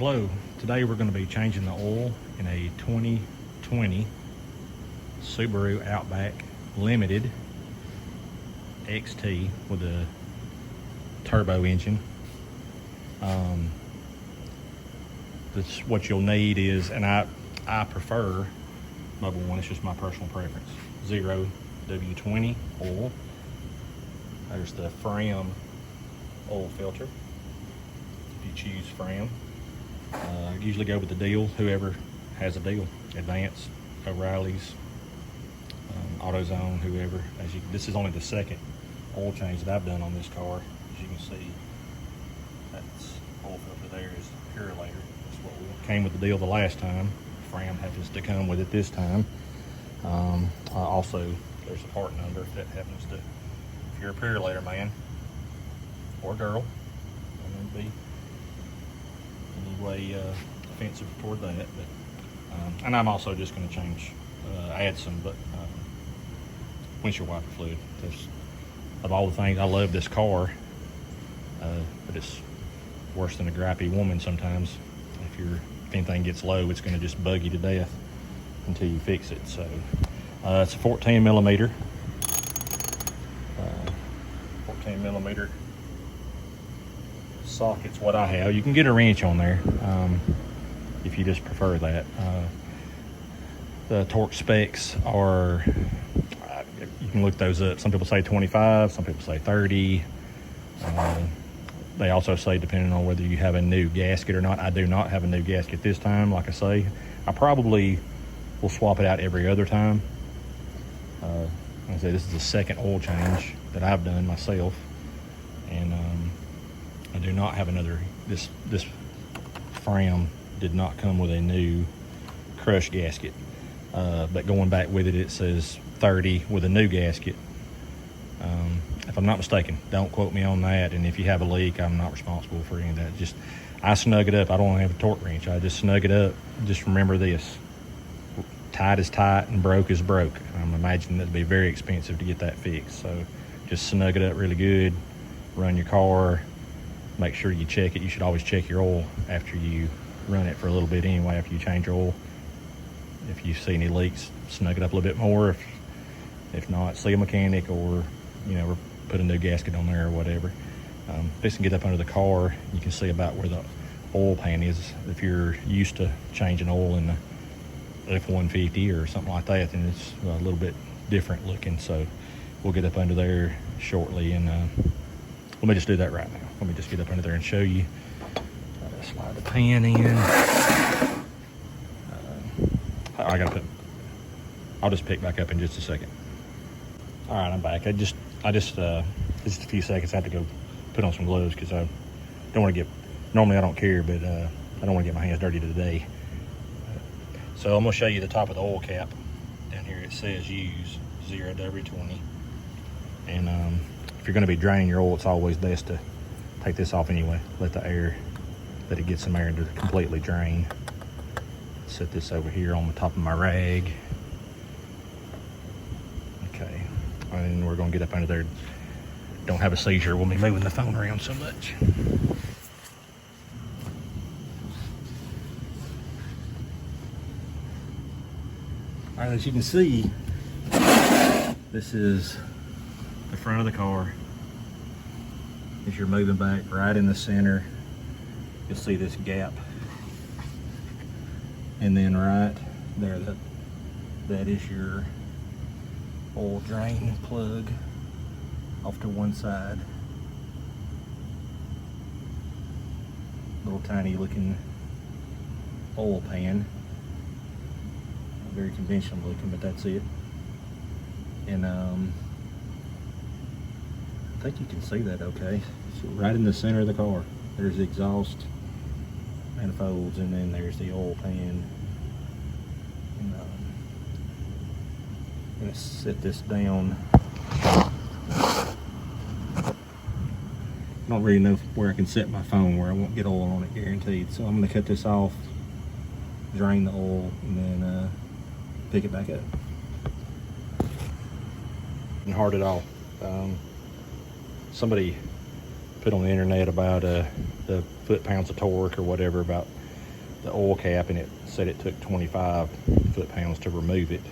Hello, today we're going to be changing the oil in a 2020 Subaru Outback Limited XT with a turbo engine. That's what you'll need is, and I prefer Mobil 1, it's just my personal preference, 0 W20 oil. There's the Fram oil filter, if you choose Fram. Usually go with the deal, whoever has a deal. Advance, O'Reilly's, AutoZone, whoever. This is only the second oil change that I've done on this car. As you can see, that's oil filter there is Purelator. That's what came with the deal the last time. Fram happens to come with it this time. Also, there's a part number if that happens to, if you're a Purelator man or girl, I wouldn't be any way offensive toward that, but and I'm also just going to change, add some windshield wiper fluid. Of all the things, I love this car, but it's worse than a gripey woman sometimes. If anything gets low, it's going to just bug you to death until you fix it. So it's a 14 millimeter socket's what I have. You can get a wrench on there if you just prefer that. The torque specs are, you can look those up. Some people say 25, some people say 30. They also say depending on whether you have a new gasket or not. I do not have a new gasket this time. Like I say, I probably will swap it out every other time. Like I say, this is the second oil change that I've done myself, and I do not have another. This Fram did not come with a new crush gasket, but going back with it, it says 30 with a new gasket. If I'm not mistaken, don't quote me on that. And if you have a leak, I'm not responsible for any of that. Just, I snug it up. I don't have a torque wrench. I just snug it up. Just remember this: tight is tight and broke is broke. I'm imagining that'd be very expensive to get that fixed. So just snug it up really good. Run your car. Make sure you check it. You should always check your oil after you run it for a little bit anyway, after you change your oil. If you see any leaks, snug it up a little bit more. If not, see a mechanic, or put a new gasket on there or whatever. Just to get up under the car, you can see about where the oil pan is. If you're used to changing oil in the F-150 or something like that, then it's a little bit different looking. So we'll get up under there shortly, and let me just do that right now. Let me just get up under there and show you. Slide the pan in. I'll just pick back up in just a second. All right, I'm back. Just a few seconds. I have to go put on some gloves because I don't want to get. Normally I don't care, but I don't want to get my hands dirty today. So I'm gonna show you the top of the oil cap. Down here it says use 0 W20, and if you're going to be draining your oil, it's always best to take this off anyway. Let it get some air to completely drain. Set this over here on the top of my rag. Okay, and we're going to get up under there. Don't have a seizure. We'll be moving the phone around so much. All right, as you can see, this is the front of the car. As you're moving back, right in the center, you'll see this gap. And then right there, that is your oil drain plug off to one side. Little tiny looking oil pan. Very conventional looking, but that's it. And I think you can see that okay. It's right in the center of the car. There's the exhaust manifolds, and then there's the oil pan. And I'm gonna set this down. I don't really know where I can set my phone where I won't get oil on it, guaranteed. So I'm gonna cut this off, drain the oil, and then pick it back up. And hard at all. Somebody put on the internet about the foot-pounds of torque or whatever, about the oil cap, and it said it took 25 foot-pounds to remove it.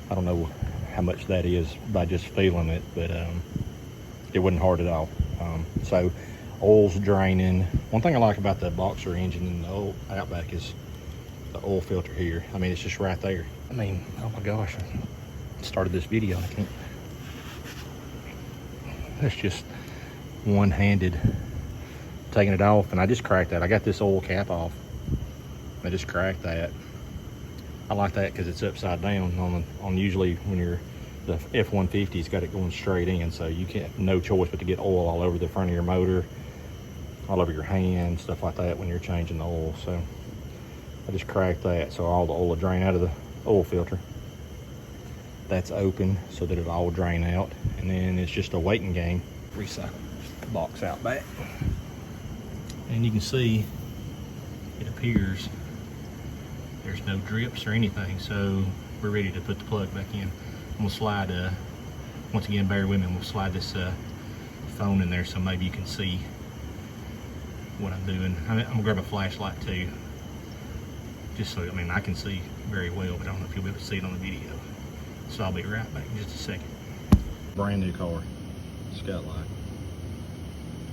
I don't know how much that is by just feeling it, but it wasn't hard at all. So oil's draining. One thing I like about the Boxer engine in the old Outback is the oil filter here. I mean, it's just right there. I mean, oh my gosh, I started this video, I can't. That's just one-handed taking it off, and I just cracked that. I got this oil cap off. I just cracked that. I like that because it's upside down on usually when you're the F-150's got it going straight in, so you can't, no choice but to get oil all over the front of your motor, all over your hands, stuff like that when you're changing the oil. So I just cracked that so all the oil will drain out of the oil filter. That's open so that it'll all drain out, and then it's just a waiting game. Recycle box out back, and you can see it appears there's no drips or anything, so we're ready to put the plug back in. I'm gonna slide, once again, bear with me, we'll slide this phone in there so maybe you can see what I'm doing. I'm gonna grab a flashlight too, just so, I mean, I can see very well, but I don't know if you'll be able to see it on the video. So I'll be right back in just a second. Brand new car. It's got like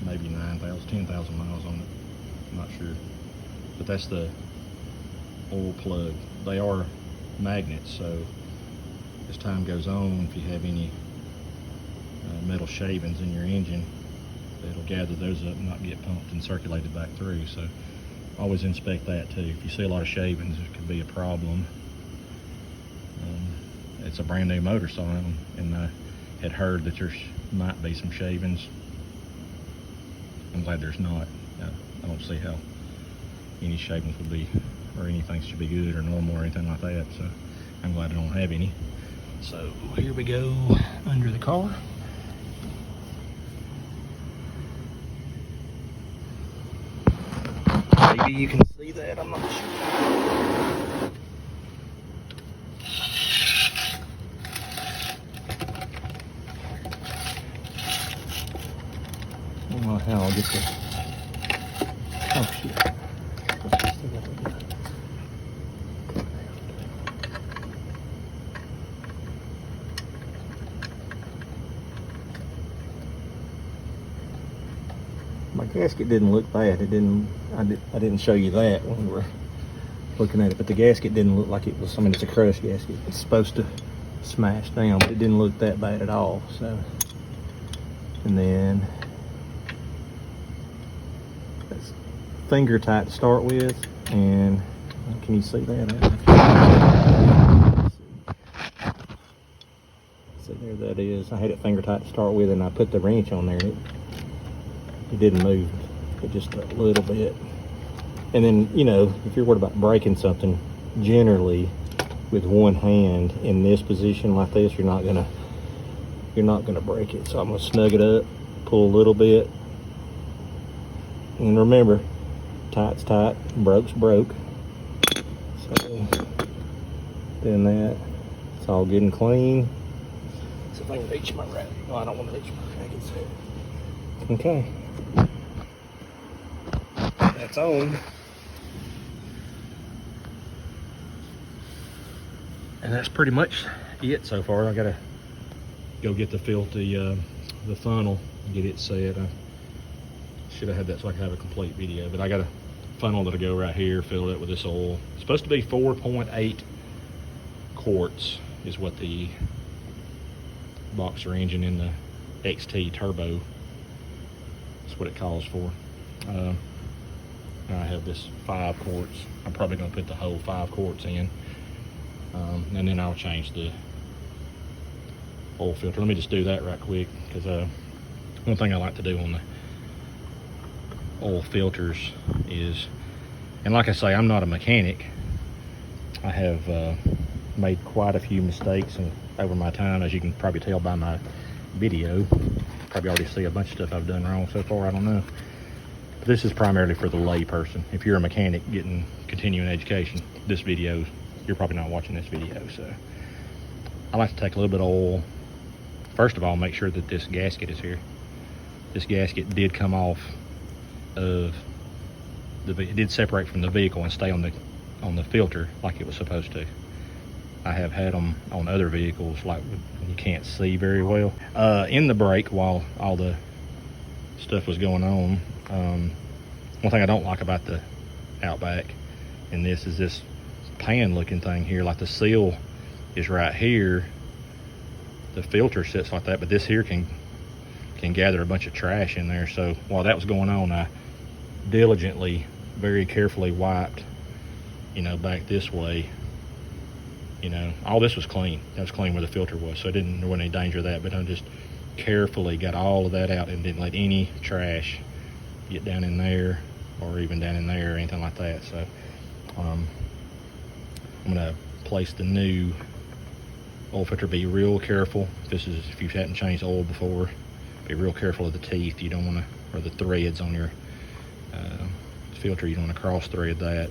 maybe 9,000, 10,000 miles on it. I'm not sure. But that's the oil plug. They are magnets, so as time goes on, if you have any metal shavings in your engine, it'll gather those up and not get pumped and circulated back through. So always inspect that too. If you see a lot of shavings, it could be a problem. It's a brand new motor, so and I had heard that there might be some shavings. I'm glad there's not. I don't see how any shavings would be, or anything should be good or normal or anything like that, so I'm glad I don't have any. So here we go under the car. Maybe you can see that, I'm not sure. I don't know how I'll get this. Oh shit. My gasket didn't look bad. It didn't. I didn't show you that when we were looking at it, but the gasket didn't look like it was. I mean, it's a crush gasket. It's supposed to smash down, but it didn't look that bad at all. So, and then that's finger tight to start with. And can you see that? So there that is. I had it finger tight to start with, and I put the wrench on there. It didn't move, but just a little bit. And then, you know, if you're worried about breaking something, generally with one hand in this position like this, you're not gonna break it. So I'm gonna snug it up, pull a little bit, and remember, tight's tight, broke's broke. So doing that, it's all good and clean. So if I can reach my racket, no, I don't want to reach my rackets. Okay. That's on. And that's pretty much it so far. I gotta go get the funnel and get it set. I should have had that so I could have a complete video, but I got a funnel that'll go right here, fill it up with this oil. It's supposed to be 4.8 quarts is what the Boxer engine in the XT turbo, that's what it calls for. I have this 5 quarts. I'm probably going to put the whole 5 quarts in, and then I'll change the oil filter. Let me just do that right quick, because one thing I like to do on the oil filters is, and like I say, I'm not a mechanic. I have made quite a few mistakes over my time, as you can probably tell by my video. Probably already see a bunch of stuff I've done wrong so far, I don't know. But this is primarily for the lay person. If you're a mechanic getting continuing education, this video, you're probably not watching this video. So I like to take a little bit of oil. First of all, make sure that this gasket is here. This gasket did come off of it did separate from the vehicle and stay on the filter like it was supposed to. I have had them on other vehicles like when you can't see very well. In the brake, while all the stuff was going on, one thing I don't like about the Outback and this is this pan looking thing here. Like the seal is right here, the filter sits like that, but this here can gather a bunch of trash in there. So while that was going on, I diligently, very carefully wiped, back this way. All this was clean. That was clean where the filter was, so there wasn't any danger of that. But I just carefully got all of that out and didn't let any trash get down in there or even down in there or anything like that. So I'm gonna place the new oil filter. Be real careful. If you hadn't changed oil before, be real careful of the teeth. You don't want to, or the threads on your filter. You don't want to cross thread that.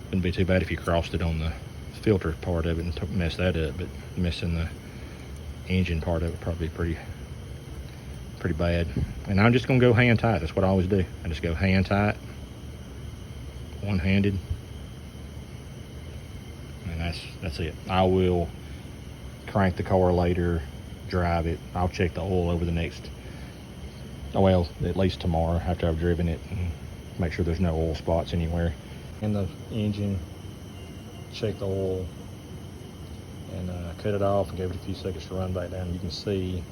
Wouldn't be too bad if you crossed it on the filter part of it and mess that up, but missing the engine part of it probably pretty bad. And I'm just gonna go hand tight. That's what I always do. I just go hand tight, one-handed, and that's it. I will crank the car later, drive it. I'll check the oil over the next, well, at least tomorrow after I've driven it, and make sure there's no oil spots anywhere. In the engine, check the oil, and cut it off and gave it a few seconds to run back down. You can see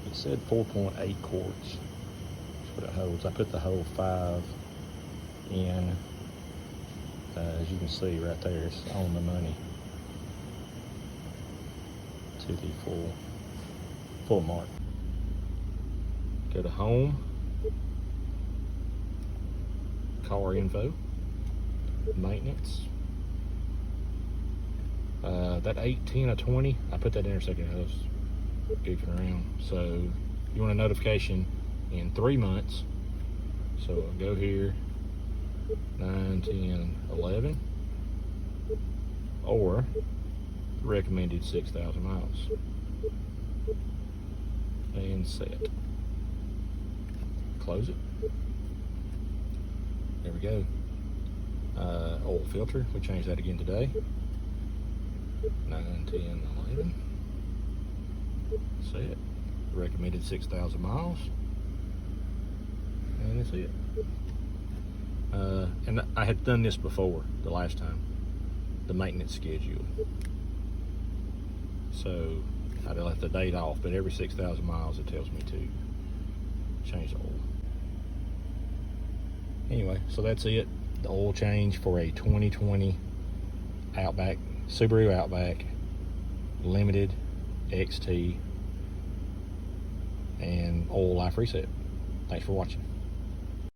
it said 4.8 quarts. That's what it holds. I put the whole 5 in. As you can see right there, it's on the money to the full mark. Go to home, car info, maintenance. That 8, 10, or 20, I put that in there a second. I was goofing around. So you want a notification in 3 months. So I'll go here, 9, 10, 11, or recommended 6,000 miles, and set. Close it. There we go. Oil filter, we changed that again today. 9, 10, 11. Set. Recommended 6,000 miles. And that's it. And I had done this before, the last time. The maintenance schedule. So I left the date off, but every 6,000 miles it tells me to change the oil. Anyway, so that's it. The oil change for a 2020 Outback, Subaru Outback Limited XT and oil life reset. Thanks for watching.